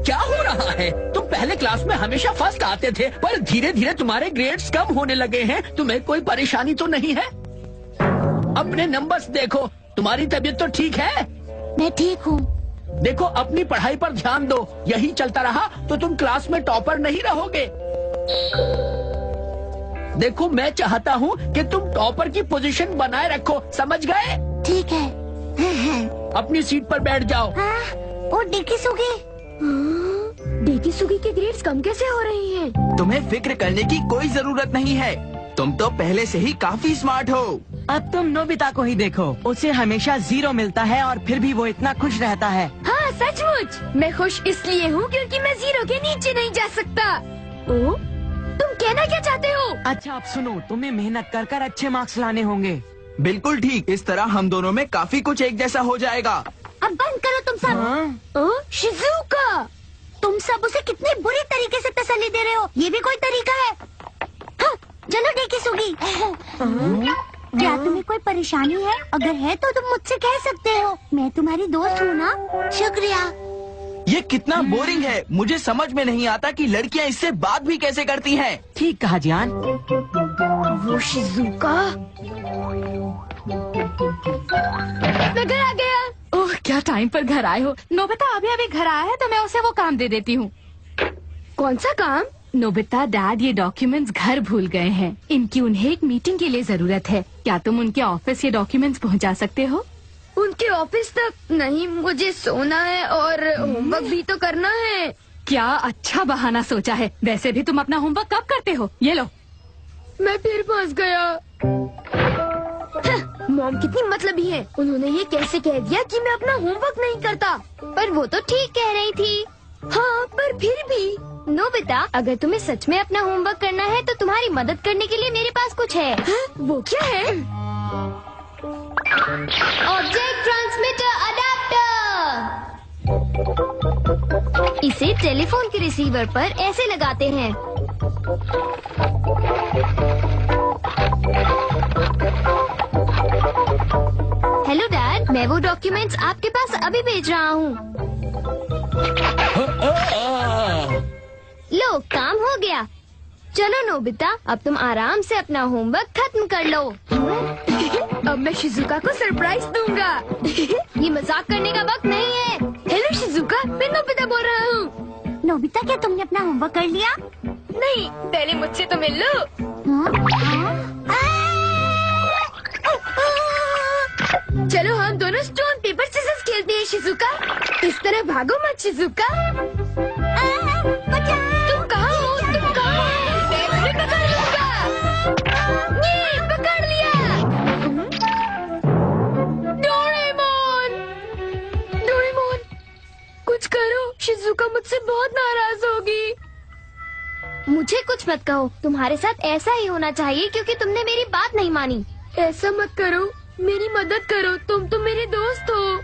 क्या हो रहा है? तुम पहले क्लास में हमेशा फर्स्ट आते थे, पर धीरे धीरे तुम्हारे ग्रेड्स कम होने लगे हैं। तुम्हें कोई परेशानी तो नहीं है? अपने नंबर्स देखो। तुम्हारी तबीयत तो ठीक है? मैं ठीक हूँ। देखो, अपनी पढ़ाई पर ध्यान दो। यही चलता रहा तो तुम क्लास में टॉपर नहीं रहोगे। देखो, मैं चाहता हूँ कि तुम टॉपर की पोजीशन बनाए रखो, समझ गए? ठीक है। अपनी सीट पर बैठ जाओ। और डेकिसुगी के ग्रेड्स कम कैसे हो रही हैं? तुम्हें फिक्र करने की कोई जरूरत नहीं है। तुम तो पहले से ही काफी स्मार्ट हो। अब तुम नोबिता को ही देखो, उसे हमेशा 0 मिलता है और फिर भी वो इतना खुश रहता है। हाँ सचमुच, मैं खुश इसलिए हूँ क्योंकि मैं 0 के नीचे नहीं जा सकता। ओ, तुम कहना क्या चाहते हो? अच्छा अब सुनो, तुम्हें मेहनत कर कर अच्छे मार्क्स लाने होंगे। बिल्कुल ठीक, इस तरह हम दोनों में काफी कुछ एक जैसा हो जाएगा। अब बंद करो तुम सब। शिजुका, तुम सब उसे कितने बुरी तरीके से तसल्ली दे रहे हो। ये भी कोई तरीका है? हाँ, चलो डेकिसुगी। क्या तुम्हें कोई परेशानी है? अगर है तो तुम मुझसे कह सकते हो। मैं तुम्हारी दोस्त हूँ ना। शुक्रिया। ये कितना बोरिंग है। मुझे समझ में नहीं आता कि लड़कियाँ इससे बात भी कैसे करती हैं। ठीक कहा जान। वो शिजुका, मैं घर आ गया। ओह, क्या टाइम पर घर आए हो। नोबिता अभी घर आया है तो मैं उसे वो काम दे देती हूँ। कौन सा काम? नोबिता, डैड ये डॉक्यूमेंट्स घर भूल गए हैं। इनकी उन्हें एक मीटिंग के लिए जरूरत है। क्या तुम उनके ऑफिस ये डॉक्यूमेंट्स पहुँचा सकते हो? उनके ऑफिस तक? नहीं, मुझे सोना है और होमवर्क भी तो करना है। क्या अच्छा बहाना सोचा है। वैसे भी तुम अपना होमवर्क कब करते हो? ये लो। मैं फिर फंस गया। मॉम कितनी मतलबी है। उन्होंने ये कैसे कह दिया कि मैं अपना होमवर्क नहीं करता? पर वो तो ठीक कह रही थी। हाँ, पर फिर भी। नोबिता, अगर तुम्हें सच में अपना होमवर्क करना है तो तुम्हारी मदद करने के लिए मेरे पास कुछ है। वो क्या है? Object transmitter adapter. इसे टेलीफोन के रिसीवर पर ऐसे लगाते हैं। हेलो डैड, मैं वो डॉक्यूमेंट्स आपके पास अभी भेज रहा हूँ। लो, काम हो गया। चलो नोबिता, अब तुम आराम से अपना होमवर्क खत्म कर लो। अब मैं शिजुका को सरप्राइज दूंगा। ये मजाक करने का वक्त नहीं है। हेलो शिजुका, मैं नोबिता बोल रहा हूँ। नोबिता, क्या तुमने अपना होमवर्क कर लिया? नहीं, पहले मुझसे तो मिल लो। चलो हम दोनों स्टोन पेपर सीजर्स खेलते हैं शिजुका। इस तरह भागो मत शिजुका। तुम कहाँ हो? तुम कहाँ हो? मैं तुम्हें पकड़ लूंगा। ये पकड़ लिया। डोरेमोन, डोरेमोन, कुछ करो। शिजुका मुझसे बहुत नाराज होगी। मुझे कुछ मत कहो। तुम्हारे साथ ऐसा ही होना चाहिए क्योंकि तुमने मेरी बात नहीं मानी। ऐसा मत करो, मेरी मदद करो। तुम तो मेरे दोस्त हो।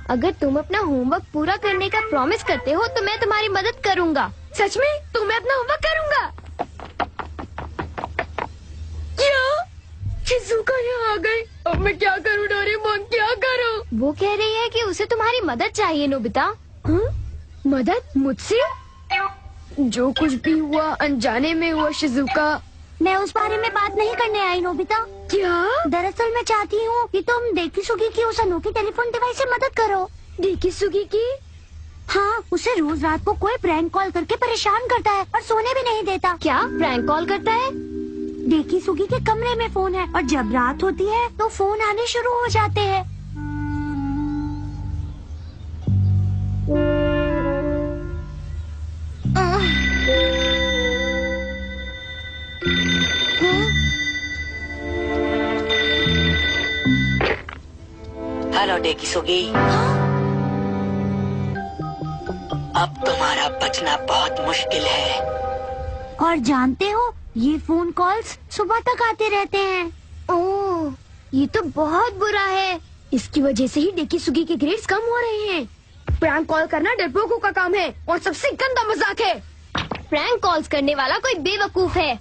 अगर तुम अपना होमवर्क पूरा करने का प्रॉमिस करते हो तो मैं तुम्हारी मदद करूंगा। सच में? तो मैं अपना होमवर्क करूंगा। क्या? शिजुका यहाँ आ गई। अब मैं क्या करूँ डोरेमोन, क्या करूँ? वो कह रही है कि उसे तुम्हारी मदद चाहिए नोबिता। मदद? मुझसे? जो कुछ भी हुआ अनजाने में हुआ शिजुका। मैं उस बारे में बात नहीं करने आई नोबिता। क्या? दरअसल मैं चाहती हूँ कि तुम डेकिसुगी की उस अनोखी टेलीफोन डिवाइस से मदद करो। डेकिसुगी की? हाँ, उसे रोज रात को कोई प्रैंक कॉल करके परेशान करता है और सोने भी नहीं देता। क्या प्रैंक कॉल करता है? डेकिसुगी के कमरे में फोन है और जब रात होती है तो फोन आने शुरू हो जाते हैं। Hello Dekisugi. अब तुम्हारा बचना बहुत मुश्किल है। और जानते हो, ये फोन कॉल्स सुबह तक आते रहते हैं। ओह, ये तो बहुत बुरा है। इसकी वजह से ही डेकिसुगी के ग्रेड्स कम हो रहे हैं। प्रैंक कॉल करना डरपोकों का काम है और सबसे गंदा मजाक है। प्रैंक कॉल्स करने वाला कोई बेवकूफ है।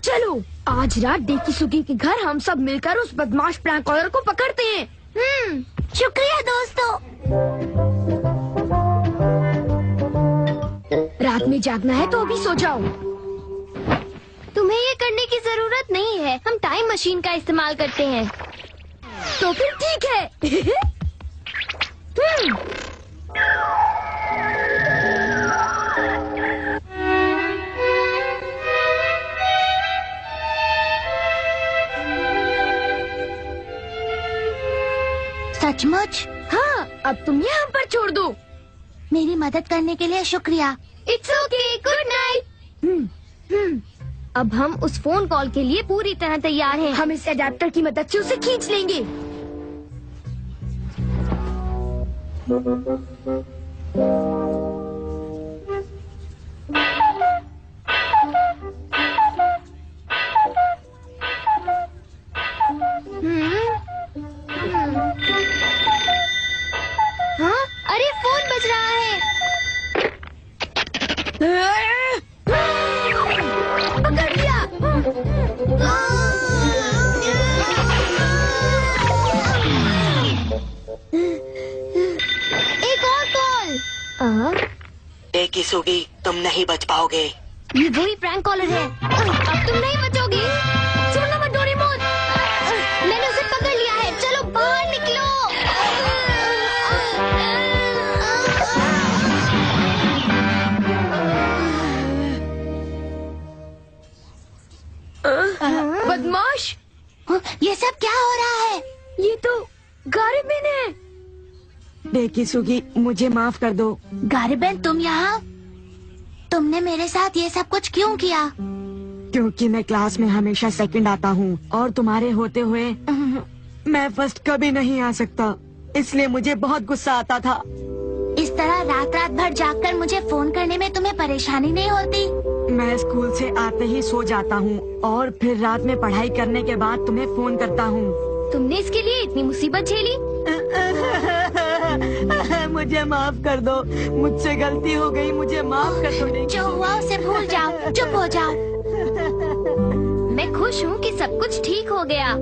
चलो आज रात डेकिसुगी के घर हम सब मिलकर उस बदमाश प्रैंक कॉलर को पकड़ते हैं। शुक्रिया दोस्तों। रात में जागना है तो अभी सो जाओ। तुम्हें ये करने की जरूरत नहीं है, हम टाइम मशीन का इस्तेमाल करते हैं। तो फिर ठीक है। सचमुच? हाँ, अब तुम ये हम पर छोड़ दो। मेरी मदद करने के लिए शुक्रिया। It's okay, good night. अब हम उस फोन कॉल के लिए पूरी तरह तैयार हैं। हम इस अडेप्टर की मदद से उसे खींच लेंगे। हाँ, अरे फोन बज रहा है। पकड़ लिया। एक और कॉल। टेकिसुगी, तुम नहीं बच पाओगे। ये वही प्रैंक कॉलर है। अब तुम नहीं बचोगे। छोड़ना मत डोरेमोन। मैंने उसे पकड़ लिया है, चलो बाहर निकलो। बदमाश, ये सब क्या हो रहा है? ये तो गारिबिन है। टेकिसुगी, मुझे माफ कर दो। गारिबेन, तुम यहाँ? तुमने मेरे साथ ये सब कुछ क्यों किया? क्योंकि मैं क्लास में हमेशा सेकंड आता हूँ और तुम्हारे होते हुए मैं फर्स्ट कभी नहीं आ सकता, इसलिए मुझे बहुत गुस्सा आता था। इस तरह रात रात भर जागकर मुझे फोन करने में तुम्हें परेशानी नहीं होती? मैं स्कूल से आते ही सो जाता हूँ और फिर रात में पढ़ाई करने के बाद तुम्हें फोन करता हूँ। तुमने इसके लिए इतनी मुसीबत झेली? मुझे माफ कर दो, मुझसे गलती हो गई, मुझे माफ कर दो। जो हुआ उसे भूल जाओ, चुप हो जाओ। मैं खुश हूँ कि सब कुछ ठीक हो गया।